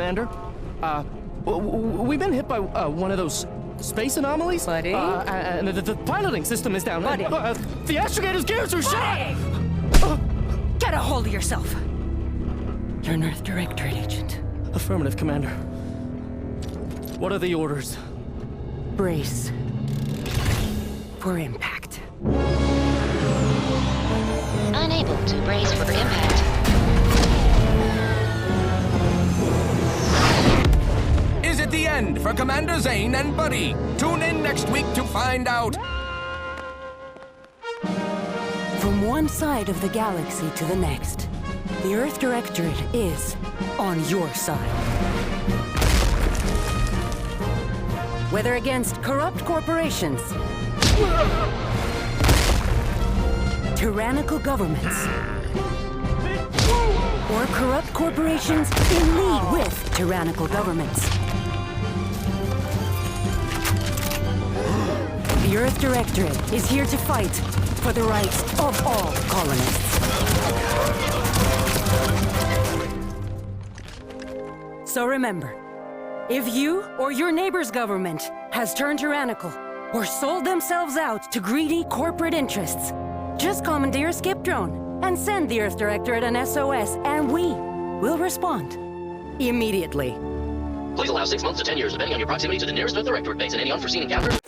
Commander. We've been hit by one of those space anomalies. Buddy? And the piloting system is down. Buddy? The astrogator's gears are shot! Get a hold of yourself! You're an Earth Directorate agent. Affirmative, Commander. What are the orders? Brace for impact. Unable to brace for impact. Is it the end for Commander Zane and Buddy? Tune in next week to find out. From one side of the galaxy to the next, the Earth Directorate is on your side. Whether against corrupt corporations, tyrannical governments, or corrupt corporations in league with tyrannical governments. The Earth Directorate is here to fight for the rights of all colonists. So remember, if you or your neighbor's government has turned tyrannical or sold themselves out to greedy corporate interests, just commandeer a skip drone and send the Earth Directorate an SOS, and we will respond immediately. Please allow 6 months to 10 years, depending on your proximity to the nearest Earth Directorate base and any unforeseen encounters.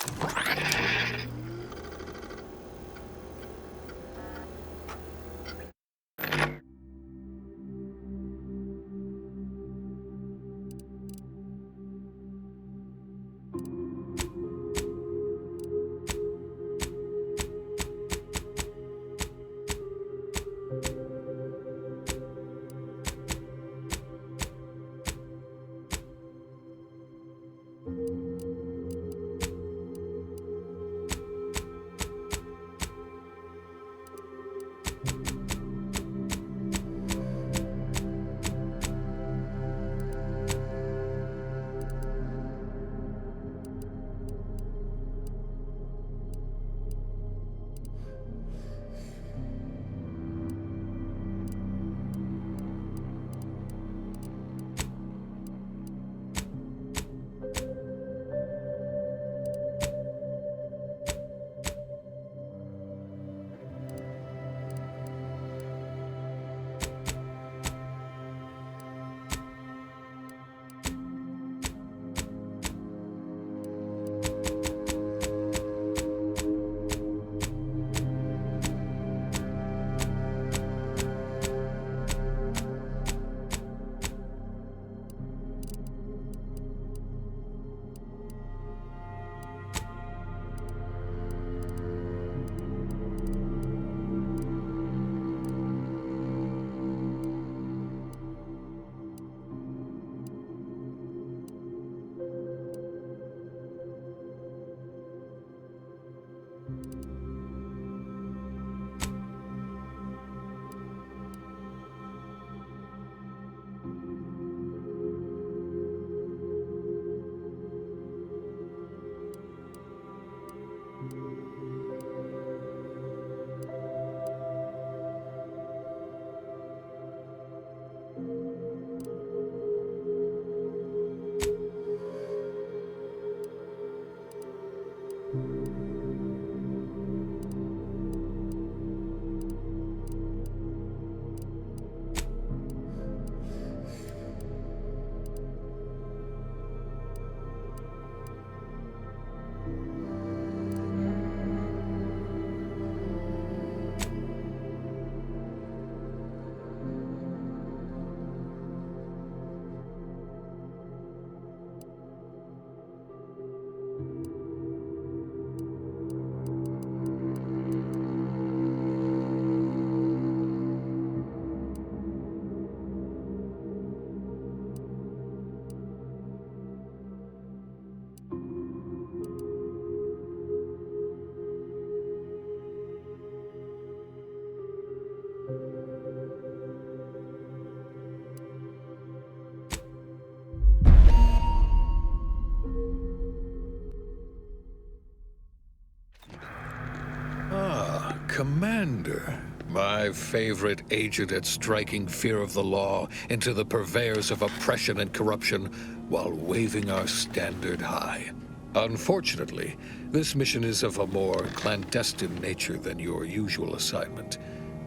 Commander, My favorite agent at striking fear of the law into the purveyors of oppression and corruption while waving our standard high. Unfortunately, this mission is of a more clandestine nature than your usual assignment,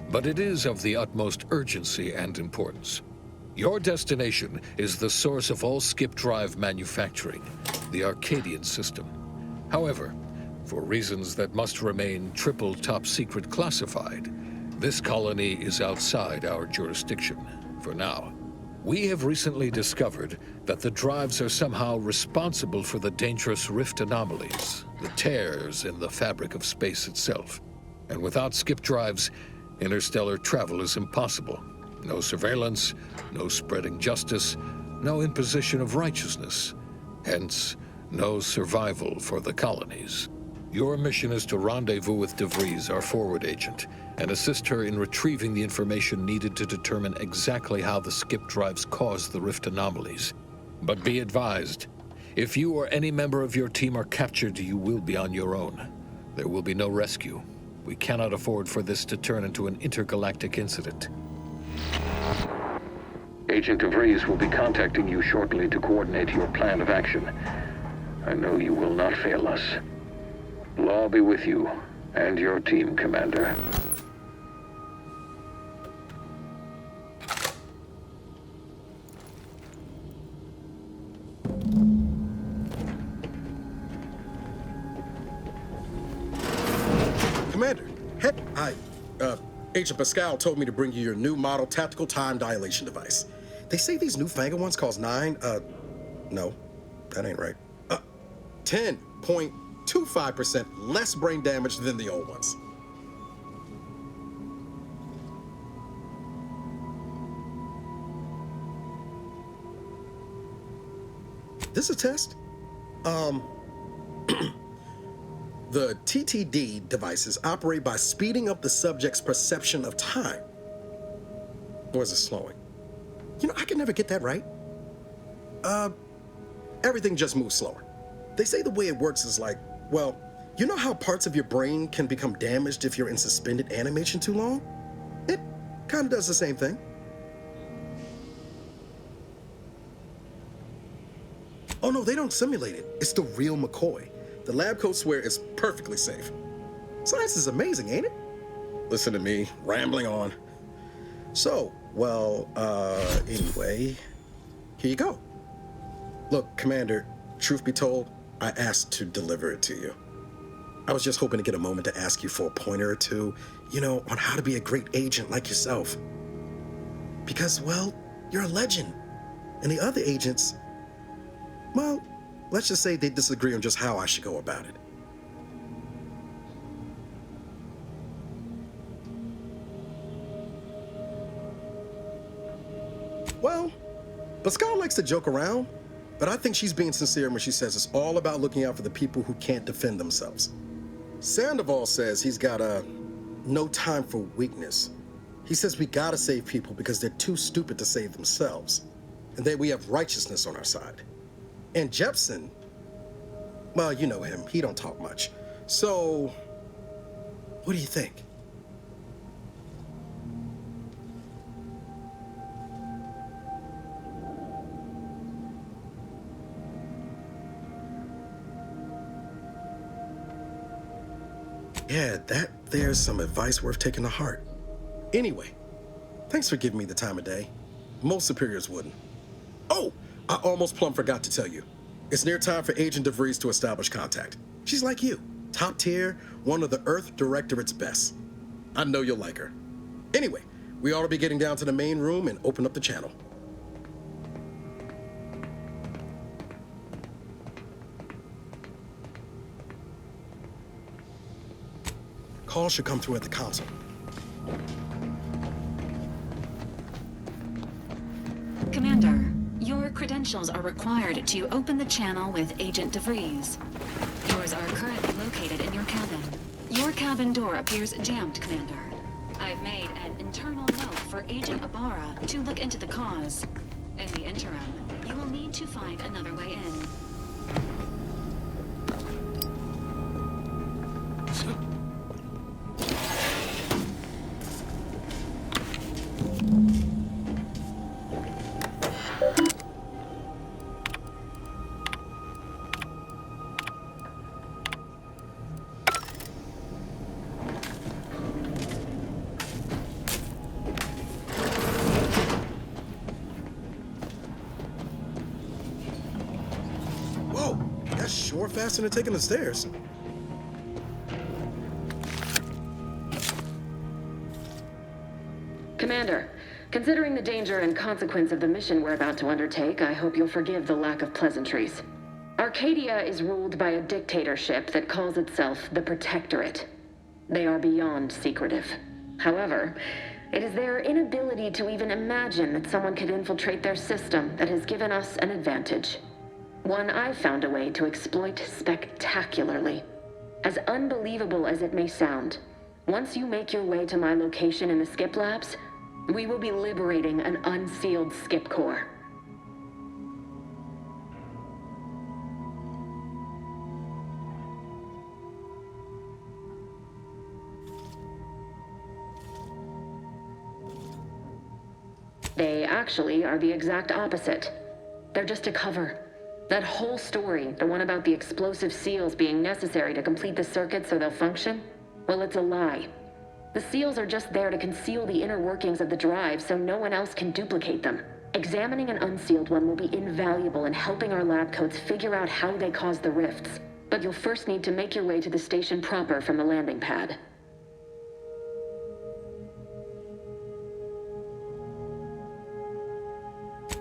but it is of the utmost urgency and importance. Your destination is the source of all skip drive manufacturing, the Arcadian system. However, for reasons that must remain triple top secret classified, this colony is outside our jurisdiction for now. We have recently discovered that the drives are somehow responsible for the dangerous rift anomalies, the tears in the fabric of space itself. And without skip drives, interstellar travel is impossible. No surveillance, no spreading justice, no imposition of righteousness. Hence, no survival for the colonies. Your mission is to rendezvous with DeVries, our forward agent, and assist her in retrieving the information needed to determine exactly how the skip drives cause the rift anomalies. But be advised, if you or any member of your team are captured, you will be on your own. There will be no rescue. We cannot afford for this to turn into an intergalactic incident. Agent DeVries will be contacting you shortly to coordinate your plan of action. I know you will not fail us. Law be with you and your team, Commander. Commander, Agent Pascal told me to bring you your new model tactical time dilation device. They say these newfangled ones cause no, that ain't right. 10.25% less brain damage than the old ones. This a test? The TTD devices operate by speeding up the subject's perception of time. Or is it slowing? You know, I can never get that right. Everything just moves slower. They say the way it works is like, well, you know how parts of your brain can become damaged if you're in suspended animation too long? It kind of does the same thing. Oh no, they don't simulate it. It's the real McCoy. The lab coats swear it's perfectly safe. Science is amazing, ain't it? Listen to me, rambling on. So, well, anyway, here you go. Look, Commander, truth be told, I asked to deliver it to you. I was just hoping to get a moment to ask you for a pointer or two, you know, on how to be a great agent like yourself. Because, well, you're a legend. And the other agents, well, let's just say they disagree on just how I should go about it. Well, Pascal likes to joke around, but I think she's being sincere when she says it's all about looking out for the people who can't defend themselves. Sandoval says he's got no time for weakness. He says we gotta save people because they're too stupid to save themselves, and that we have righteousness on our side. And Jepson, well, you know him, he don't talk much. So, what do you think? Yeah, there's some advice worth taking to heart. Anyway, thanks for giving me the time of day. Most superiors wouldn't. Oh, I almost plumb forgot to tell you. It's near time for Agent DeVries to establish contact. She's like you, top tier, one of the Earth Directorate's best. I know you'll like her. Anyway, we ought to be getting down to the main room and open up the channel. Call should come through at the console. Commander, your credentials are required to open the channel with Agent DeVries. Yours are currently located in your cabin. Your cabin door appears jammed, Commander. I've made an internal note for Agent Ibarra to look into the cause. In the interim, you will need to find another way in. sure faster than taking the stairs. Commander, considering the danger and consequence of the mission we're about to undertake, I hope you'll forgive the lack of pleasantries. Arcadia is ruled by a dictatorship that calls itself the Protectorate. They are beyond secretive. However, it is their inability to even imagine that someone could infiltrate their system that has given us an advantage. One I've found a way to exploit spectacularly. As unbelievable as it may sound, once you make your way to my location in the Skip Labs, we will be liberating an unsealed Skip core. They actually are the exact opposite. They're just a cover. That whole story, the one about the explosive seals being necessary to complete the circuit so they'll function, well, it's a lie. The seals are just there to conceal the inner workings of the drive so no one else can duplicate them. Examining an unsealed one will be invaluable in helping our lab coats figure out how they cause the rifts. But you'll first need to make your way to the station proper from the landing pad.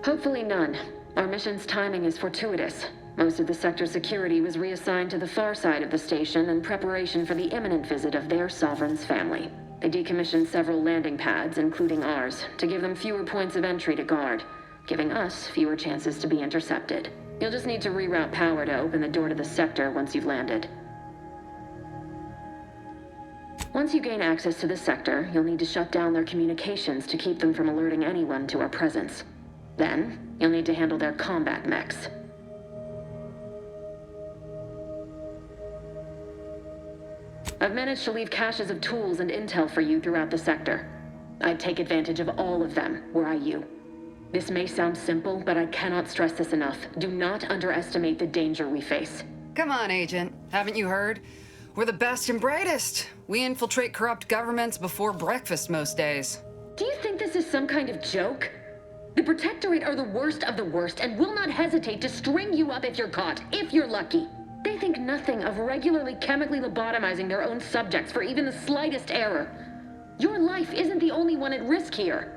Hopefully none. Our mission's timing is fortuitous. Most of the sector's security was reassigned to the far side of the station in preparation for the imminent visit of their sovereign's family. They decommissioned several landing pads, including ours, to give them fewer points of entry to guard, giving us fewer chances to be intercepted. You'll just need to reroute power to open the door to the sector once you've landed. Once you gain access to the sector, you'll need to shut down their communications to keep them from alerting anyone to our presence. Then, you'll need to handle their combat mechs. I've managed to leave caches of tools and intel for you throughout the sector. I'd take advantage of all of them, were I you. This may sound simple, but I cannot stress this enough. Do not underestimate the danger we face. Come on, Agent. Haven't you heard? We're the best and brightest. We infiltrate corrupt governments before breakfast most days. Do you think this is some kind of joke? The Protectorate are the worst of the worst and will not hesitate to string you up if you're caught, if you're lucky. They think nothing of regularly chemically lobotomizing their own subjects for even the slightest error. Your life isn't the only one at risk here.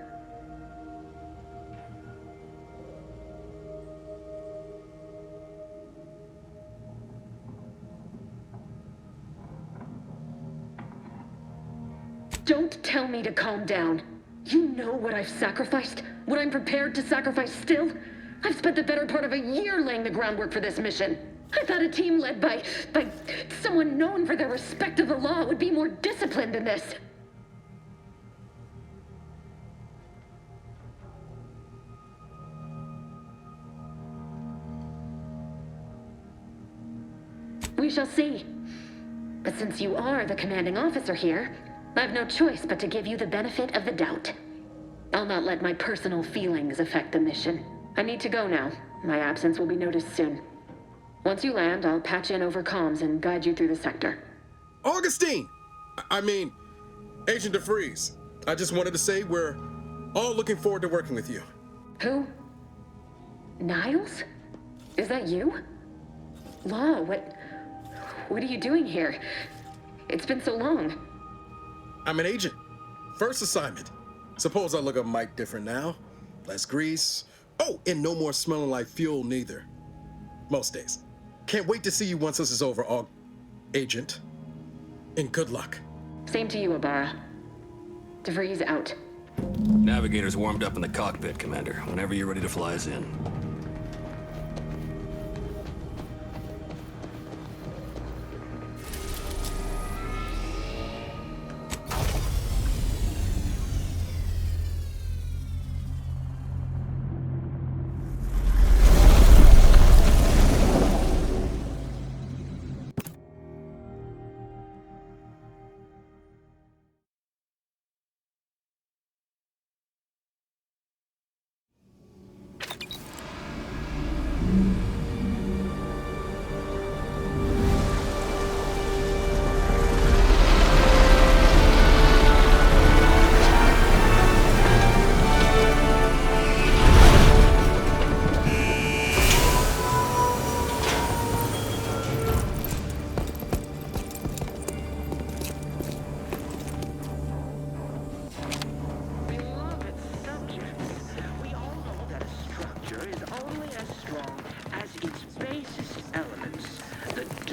Don't tell me to calm down. You know what I've sacrificed? What I'm prepared to sacrifice still? I've spent the better part of a year laying the groundwork for this mission. I thought a team led by someone known for their respect of the law would be more disciplined than this. We shall see. But since you are the commanding officer here, I've no choice but to give you the benefit of the doubt. I'll not let my personal feelings affect the mission. I need to go now. My absence will be noticed soon. Once you land, I'll patch in over comms and guide you through the sector. Augustine! I mean, Agent DeFreeze. I just wanted to say we're all looking forward to working with you. Who? Niles? Is that you? Law, what are you doing here? It's been so long. I'm an agent. First assignment. Suppose I look a mite different now. Less grease. Oh, and no more smelling like fuel neither. Most days. Can't wait to see you once this is over, Agent. And good luck. Same to you, Ibarra. DeVries out. Navigator's warmed up in the cockpit, Commander. Whenever you're ready to fly us in.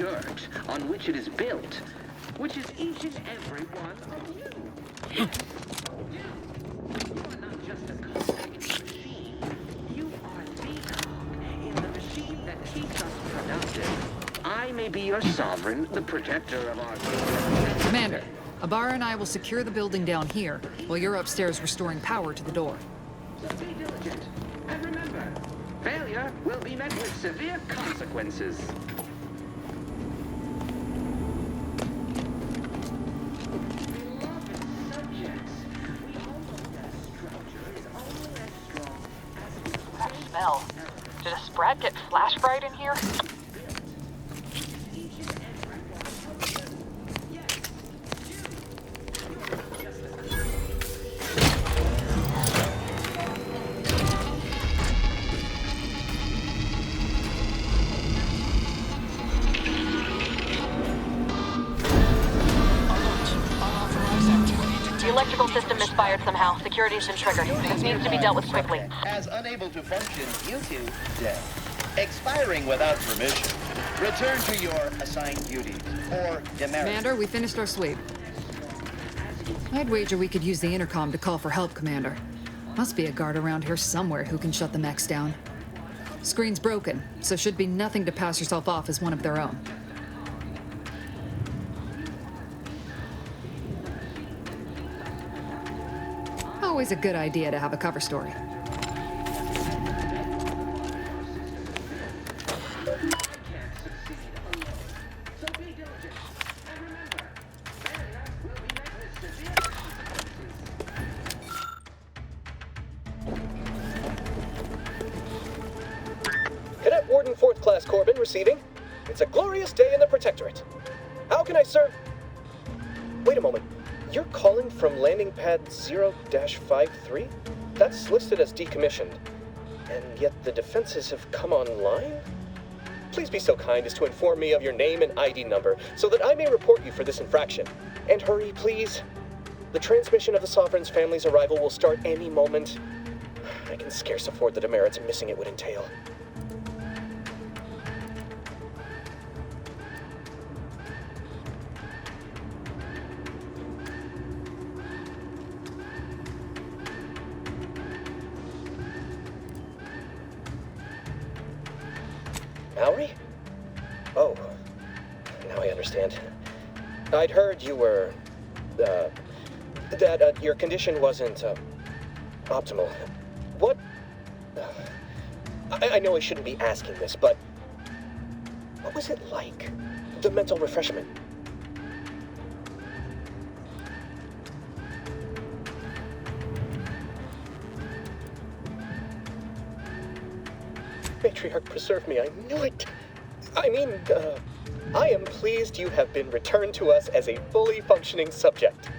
dirt on which it is built, which is each and every one of you. Yes, you are not just a cog in the machine. You are the cog in the machine that keeps us productive. I may be your sovereign, the protector of our... Commander, Ibarra and I will secure the building down here, while you're upstairs restoring power to the door. So be diligent, and remember, failure will be met with severe consequences. Beloved subjects, we all know that structure is only as strong as its... That smell. Did a Sprat get flash fried in here? The electrical system misfired somehow. Security's been triggered. This needs to be dealt with quickly. As unable to function due to death. Expiring without permission. Return to your assigned duties, or demerit. Commander, we finished our sweep. I'd wager we could use the intercom to call for help, Commander. Must be a guard around here somewhere who can shut the mechs down. Screen's broken, so should be nothing to pass yourself off as one of their own. Always a good idea to have a cover story. Cadet Warden 4th Class Corbin receiving. It's a glorious day in the Protectorate. How can I serve? Wait a moment. You're calling from landing pad 0-53? That's listed as decommissioned. And yet the defenses have come online? Please be so kind as to inform me of your name and ID number so that I may report you for this infraction. And hurry, please. The transmission of the Sovereign's family's arrival will start any moment. I can scarce afford the demerits missing it would entail. Mallory? Oh, now I understand. I'd heard you were, that your condition wasn't, optimal. What? I know I shouldn't be asking this, but what was it like? The mental refreshment? Matriarch, preserve me, I knew it! I mean, I am pleased you have been returned to us as a fully functioning subject.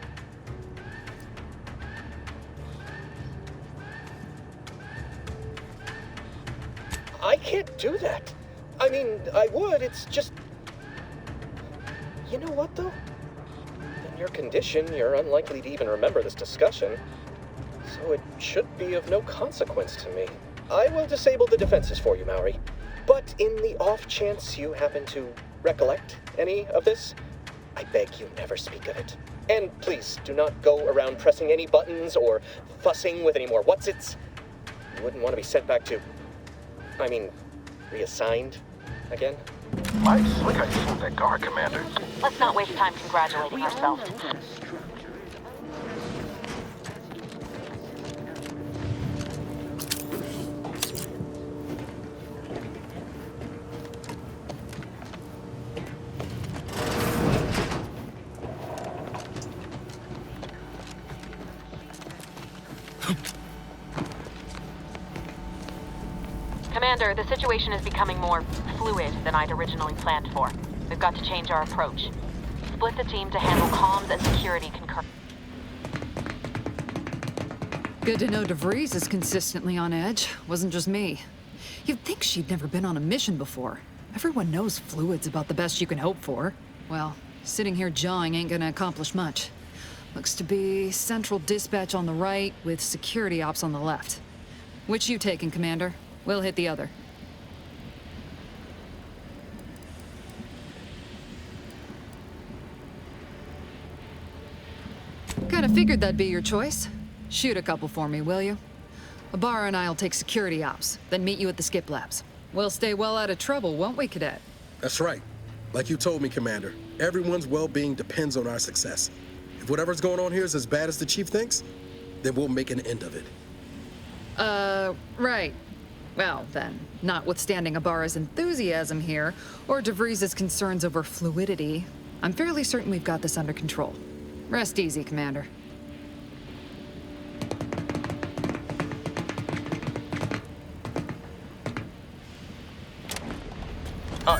I can't do that. I mean, I would, it's just... You know what, though? In your condition, you're unlikely to even remember this discussion. So it should be of no consequence to me. I will disable the defenses for you, Mallory. But in the off chance you happen to recollect any of this, I beg you never speak of it. And please, do not go around pressing any buttons or fussing with any more whatsits. You wouldn't want to be sent back to... I mean, reassigned again? Mighty slick how you fooled that guard, Commander. Let's not waste time congratulating ourselves. Commander, the situation is becoming more fluid than I'd originally planned for. We've got to change our approach. Split the team to handle comms and security concurrently. Good to know DeVries is consistently on edge. Wasn't just me. You'd think she'd never been on a mission before. Everyone knows fluid's about the best you can hope for. Well, sitting here jawing ain't gonna accomplish much. Looks to be central dispatch on the right with security ops on the left. Which you taking, Commander? We'll hit the other. Kinda figured that'd be your choice. Shoot a couple for me, will you? Ibarra and I'll take security ops, then meet you at the skip labs. We'll stay well out of trouble, won't we, Cadet? That's right. Like you told me, Commander, everyone's well-being depends on our success. If whatever's going on here is as bad as the Chief thinks, then we'll make an end of it. Right. Well, then, notwithstanding Ibarra's enthusiasm here, or DeVries' concerns over fluidity, I'm fairly certain we've got this under control. Rest easy, Commander.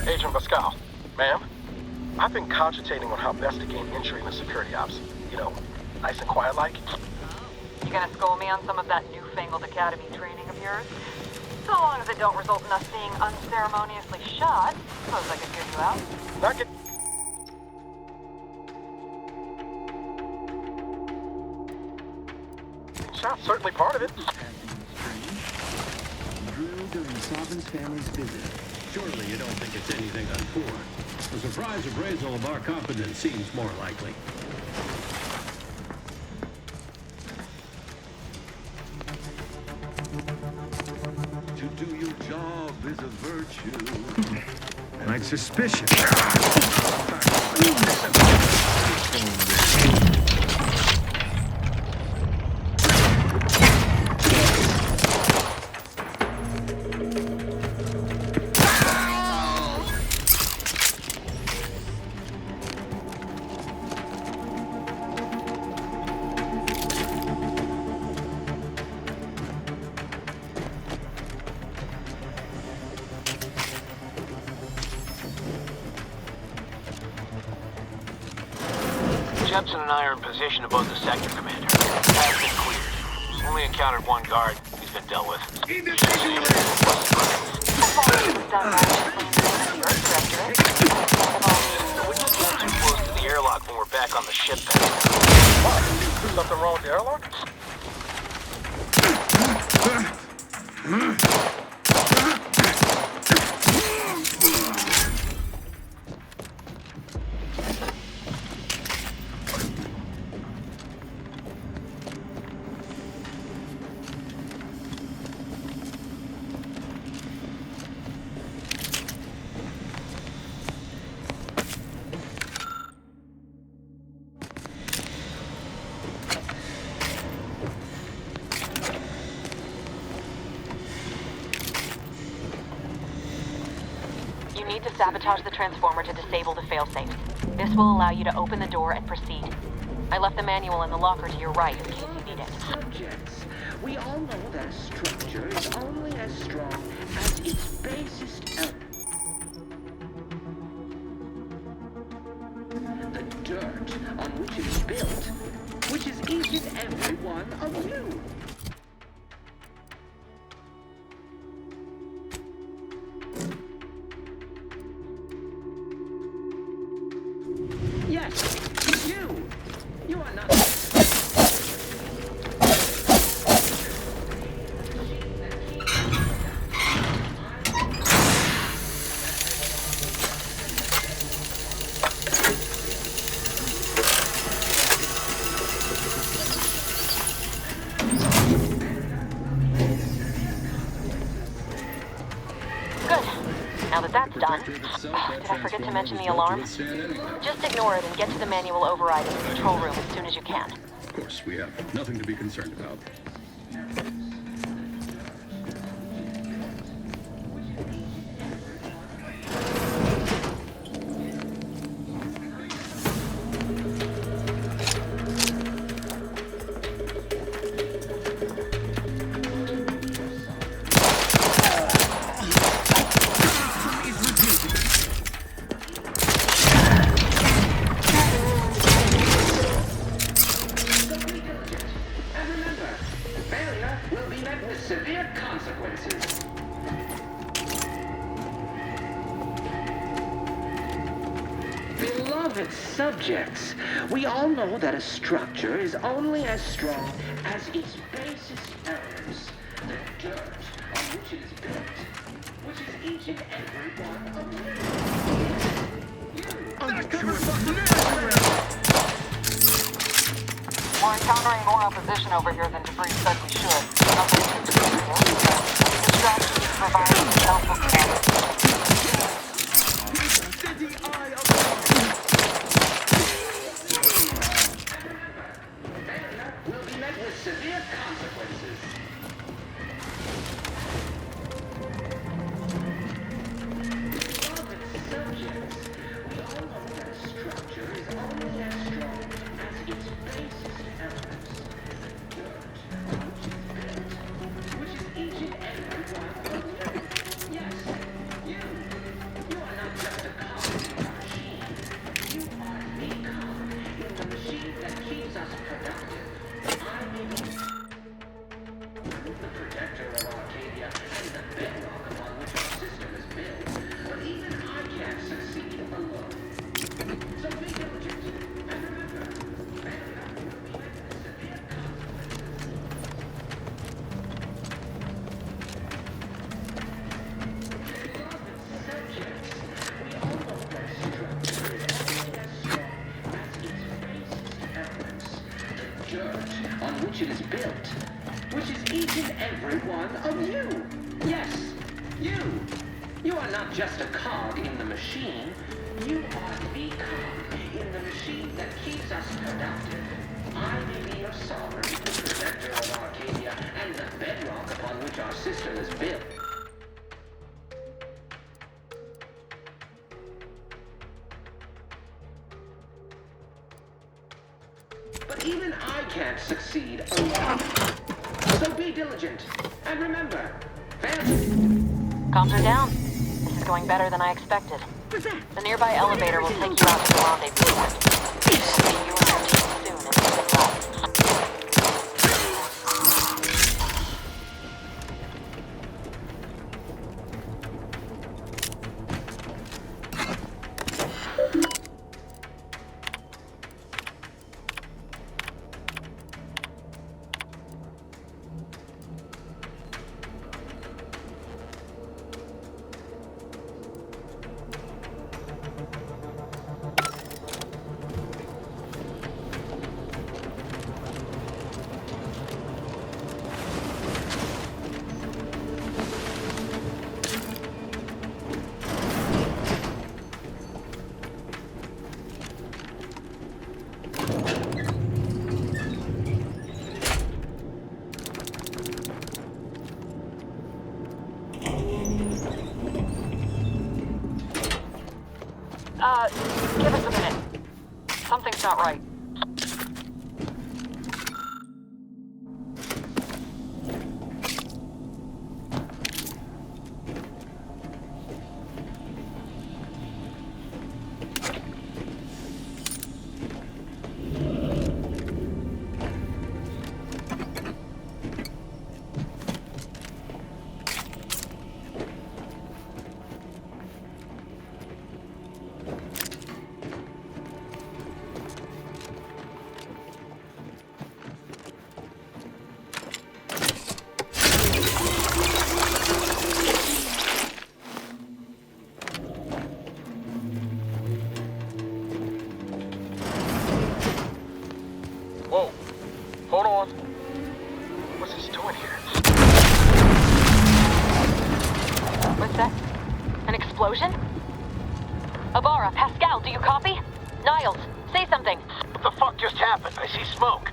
Agent Pascal. Ma'am? I've been cogitating on how best to gain entry in the security ops. You know, nice and quiet like. You gonna school me on some of that newfangled academy training of yours? So long as it don't result in us being unceremoniously shot, suppose I could hear you out. Not get... Shot's certainly part of it. Drill during Sovereign's family's visit. Surely you don't think it's anything untoward. A surprise appraisal of our competence seems more likely. To do your job is a virtue. Like suspicion. Jepson and I are in position above the sector, Commander. Has been cleared. Only encountered one guard. He's been dealt with. We just got too close to the airlock when we're back on the ship. What? Something wrong with the airlock? You need to sabotage the transformer to disable the failsafe. This will allow you to open the door and proceed. I left the manual in the locker to your right in case you need it. Subjects, we all know that a structure is only as strong as its basest element. The dirt on which it is built, which is each and every one of you. Yes, you! You are not... Now that that's done, did I forget to mention the alarm? Just ignore it and get to the manual override in the control room as soon as you can. Of course, we have nothing to be concerned about. Beloved subjects, we all know that a structure is only as strong as its basest elements, the dirt on which it is built, which is each and every one of you. Undercover fucking everywhere! position over here than Debris said we should. Nothing too critical. Distraction provided the helpful command. Will be met with severe consequences. Beloved subjects, we all know that a structure is only as strong as its basis elements. Dirt, which is each and every one of you. Yes, you. You are not just a cog in the machine. You are the cog in the machine that keeps us productive. I may be the protector of Arcadia and the bedrock upon which our system is built, but even I can't succeed alone. So be diligent, and remember, failure will be met with severe consequences. Beloved subjects, we all know that structure is only as strong as its basest elements. The dirt on which it is built, which is each and every one of you. Yes, you. You are not just a cog in the machine. You are the cog in the machine that keeps us productive. I may be your sovereign, the protector of Arcadia, and the bedrock upon which our system is built. But even I can't succeed alone. So be diligent, and remember, Comms are down. This is going better than I expected. The nearby elevator will take you out to the rendezvous point. See you and your team soon in the lab. Give us a minute. Something's not right. Whoa. Hold on. What's this doing here? What's that? An explosion? Abara, Pascal, do you copy? Niles, say something. What the fuck just happened? I see smoke.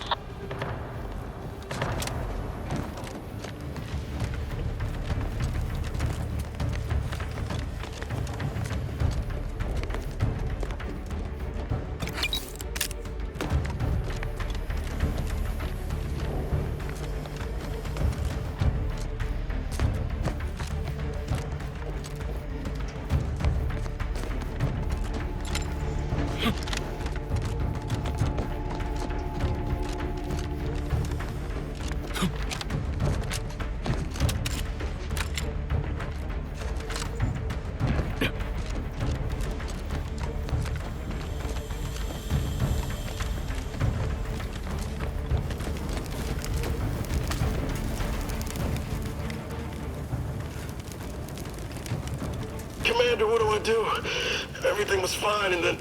Commander, what do I do? Everything was fine, and then...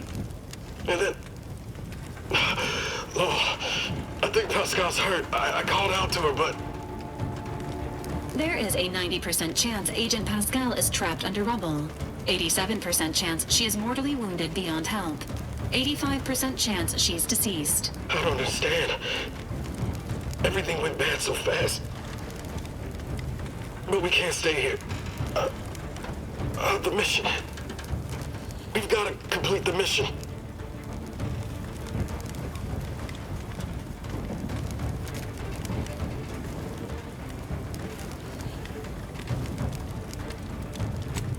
Oh, I think Pascal's hurt. I called out to her, but... There is a 90% chance Agent Pascal is trapped under rubble. 87% chance she is mortally wounded beyond help. 85% chance she's deceased. I don't understand. Everything went bad so fast. But we can't stay here. The mission. We've got to complete the mission.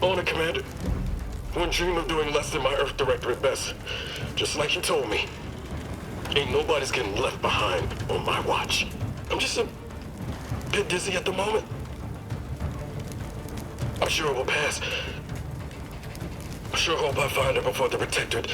On it, Commander. Wouldn't dream of doing less than my Earth Directorate best. Just like you told me. Ain't nobody's getting left behind on my watch. I'm just a bit dizzy at the moment. I'm sure it will pass. I sure hope I find her before the Protectorate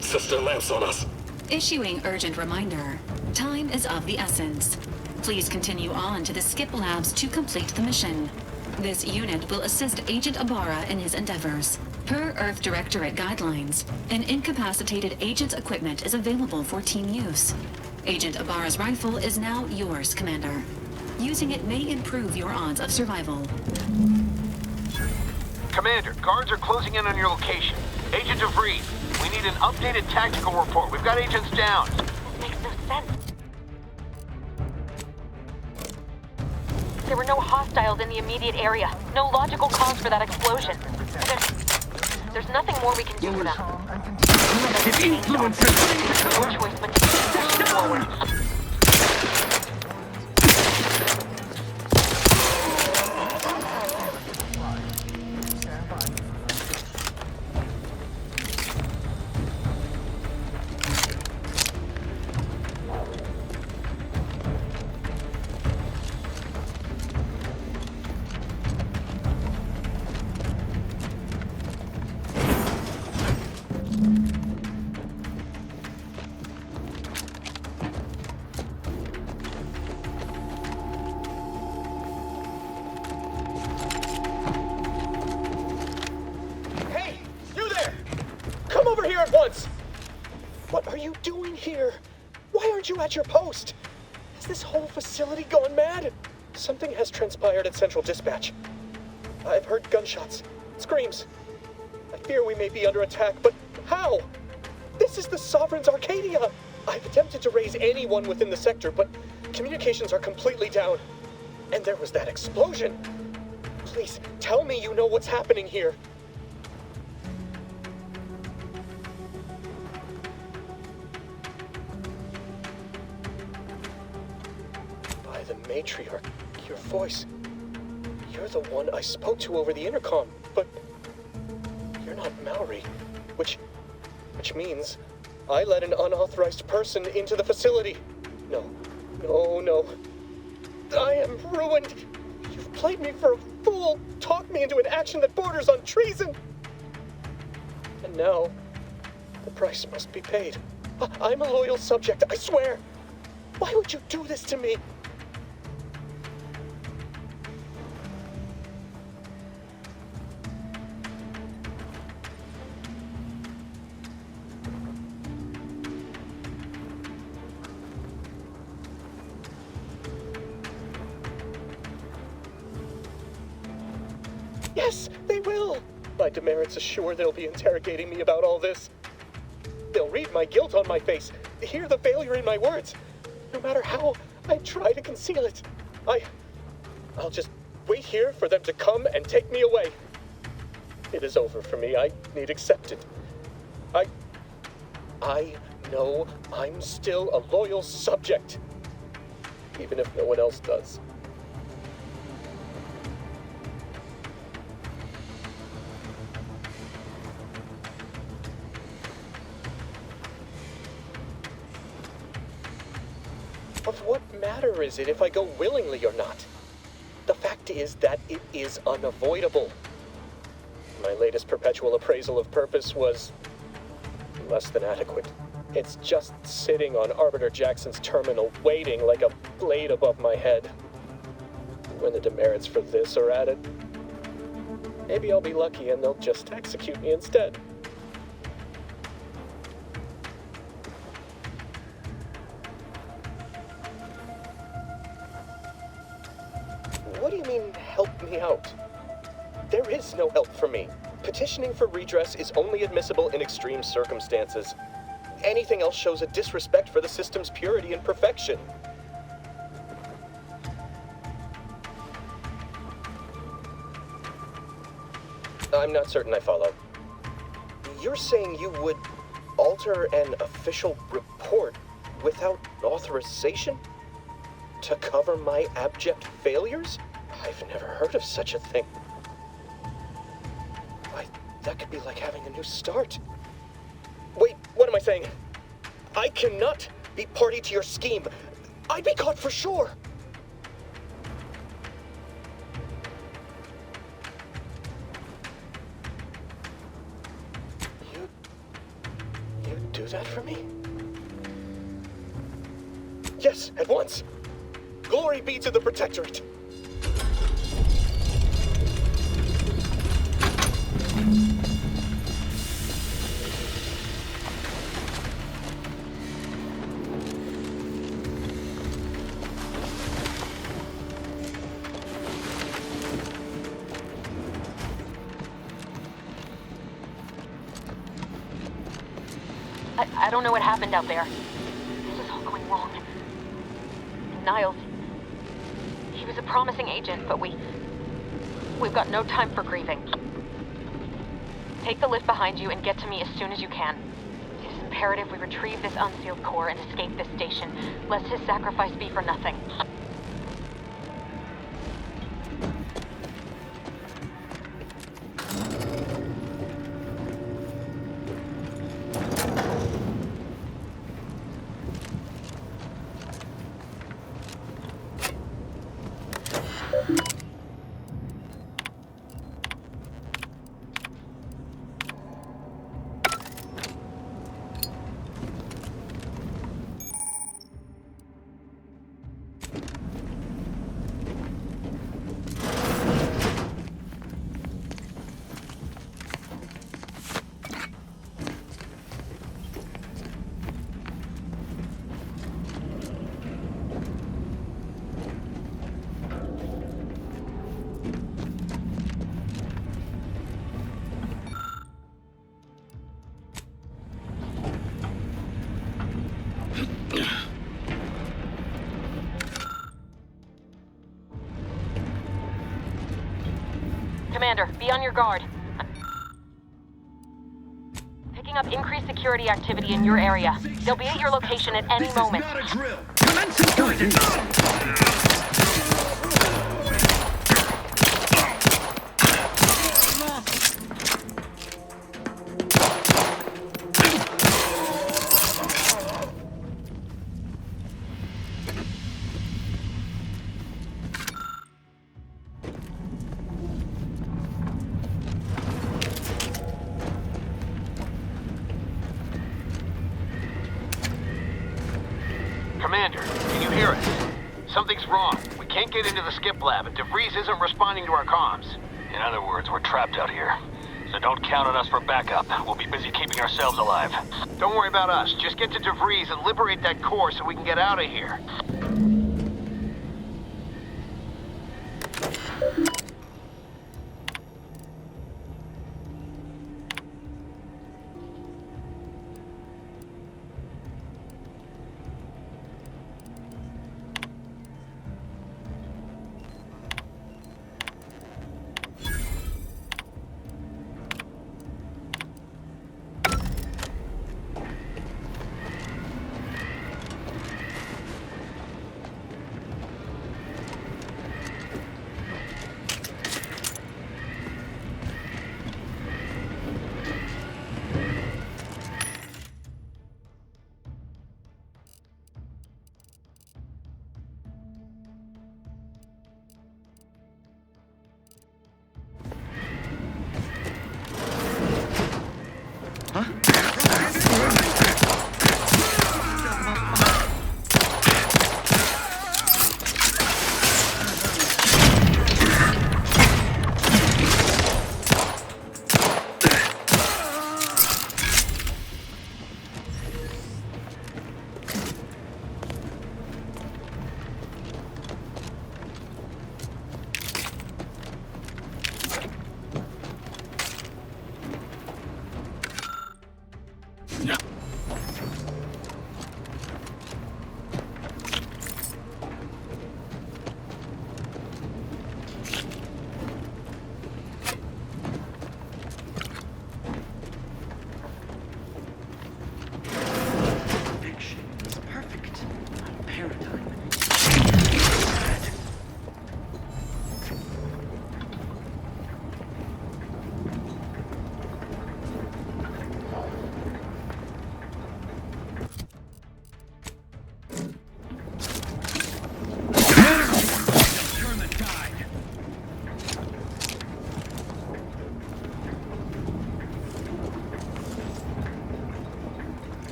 sets their lamps on us. Issuing urgent reminder. Time is of the essence. Please continue on to the Skip Labs to complete the mission. This unit will assist Agent Ibarra in his endeavors. Per Earth Directorate guidelines, an incapacitated agent's equipment is available for team use. Agent Ibarra's rifle is now yours, Commander. Using it may improve your odds of survival. Commander, guards are closing in on your location. Agent DeVries, we need an updated tactical report. We've got agents down. This makes no sense. There were no hostiles in the immediate area. No logical cause for that explosion. There's nothing more we can do for them. No choice but to push forward. At once! What are you doing here? Why aren't you at your post? Has this whole facility gone mad? Something has transpired at Central Dispatch. I've heard gunshots, screams. I fear we may be under attack, but how? This is the Sovereign's Arcadia! I've attempted to raise anyone within the sector, but communications are completely down. And there was that explosion. Please, tell me you know what's happening here. The matriarch, your voice. You're the one I spoke to over the intercom, but you're not Maori, which means I let an unauthorized person into the facility. No. I am ruined. You've played me for a fool, talked me into an action that borders on treason. And now, the price must be paid. I'm a loyal subject, I swear. Why would you do this to me? Yes, they will! My demerits assure they'll be interrogating me about all this. They'll read my guilt on my face, hear the failure in my words. No matter how I try to conceal it, I'll just wait here for them to come and take me away. It is over for me. I need accepted. I know I'm still a loyal subject, even if no one else does. Of what matter is it if I go willingly or not? The fact is that it is unavoidable. My latest perpetual appraisal of purpose was less than adequate. It's just sitting on Arbiter Jackson's terminal, waiting like a blade above my head. When the demerits for this are added, maybe I'll be lucky and they'll just execute me instead. What do you mean, help me out? There is no help for me. Petitioning for redress is only admissible in extreme circumstances. Anything else shows a disrespect for the system's purity and perfection. I'm not certain I follow. You're saying you would alter an official report without authorization? To cover my abject failures? I've never heard of such a thing. That could be like having a new start. Wait, what am I saying? I cannot be party to your scheme. I'd be caught for sure. You do that for me? Yes, at once. Glory be to the Protectorate. I don't know what happened out there. This is all going wrong. Niles, he was a promising agent, but we've got no time for grieving. Take the lift behind you and get to me as soon as you can. It is imperative we retrieve this unsealed core and escape this station, lest his sacrifice be for nothing. Commander, be on your guard. Picking up increased security activity in your area. They'll be at your location at any moment. Not a drill. Commencing guidance. Commander, can you hear us? Something's wrong. We can't get into the skip lab, and DeVries isn't responding to our comms. In other words, we're trapped out here. So don't count on us for backup. We'll be busy keeping ourselves alive. Don't worry about us. Just get to DeVries and liberate that core so we can get out of here.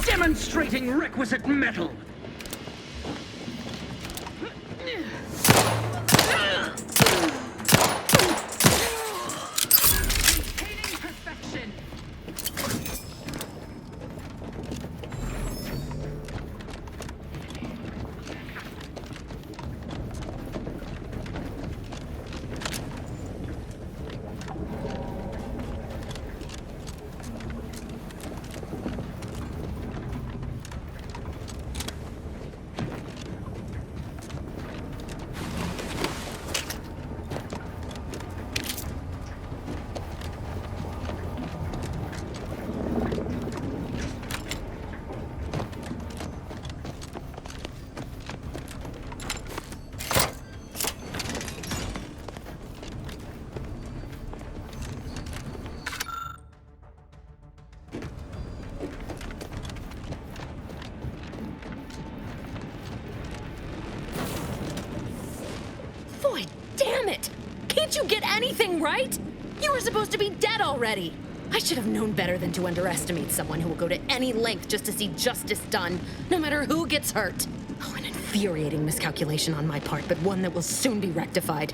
Demonstrating requisite metal. Maintaining perfection. Boy, damn it! Can't you get anything right? You were supposed to be dead already. I should have known better than to underestimate someone who will go to any length just to see justice done, no matter who gets hurt. Oh, an infuriating miscalculation on my part, but one that will soon be rectified.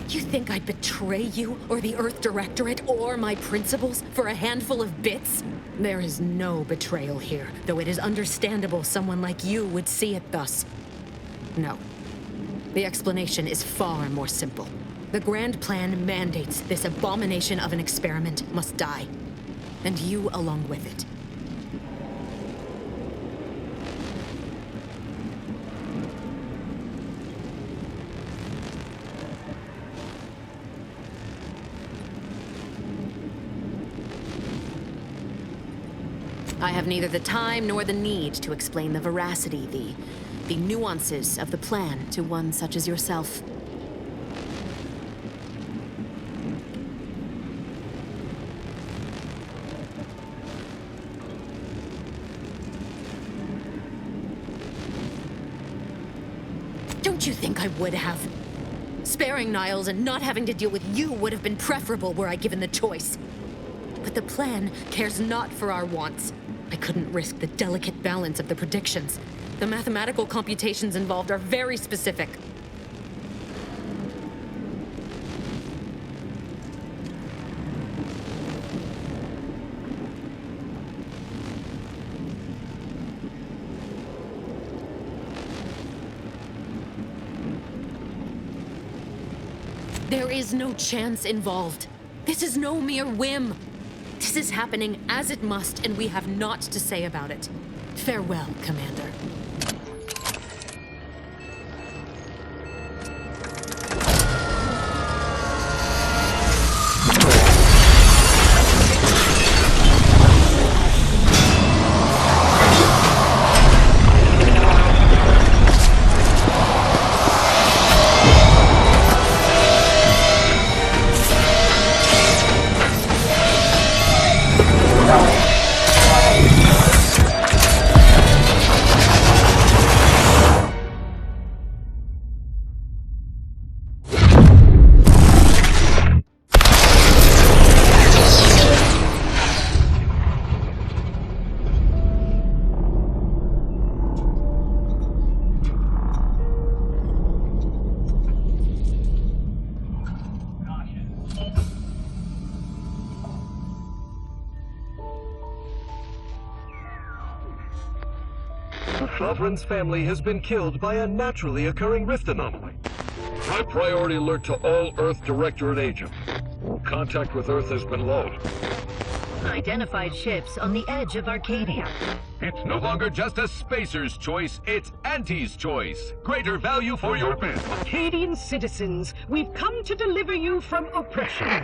You think I'd betray you, or the Earth Directorate, or my principles for a handful of bits? There is no betrayal here, though it is understandable someone like you would see it thus. No. The explanation is far more simple. The Grand Plan mandates this abomination of an experiment must die. And you along with it. I have neither the time nor the need to explain the veracity, the nuances of the plan to one such as yourself. Don't you think I would have? Sparing Niles and not having to deal with you would have been preferable were I given the choice. But the plan cares not for our wants. I couldn't risk the delicate balance of the predictions. The mathematical computations involved are very specific. There is no chance involved. This is no mere whim. This is happening as it must, and we have naught to say about it. Farewell, Commander. The Sovereign's family has been killed by a naturally occurring rift anomaly. High priority alert to all Earth Directorate agents. Contact with Earth has been low. Identified ships on the edge of Arcadia. It's no longer just a spacer's choice, it's Auntie's choice. Greater value for your bid. Arcadian citizens, we've come to deliver you from oppression.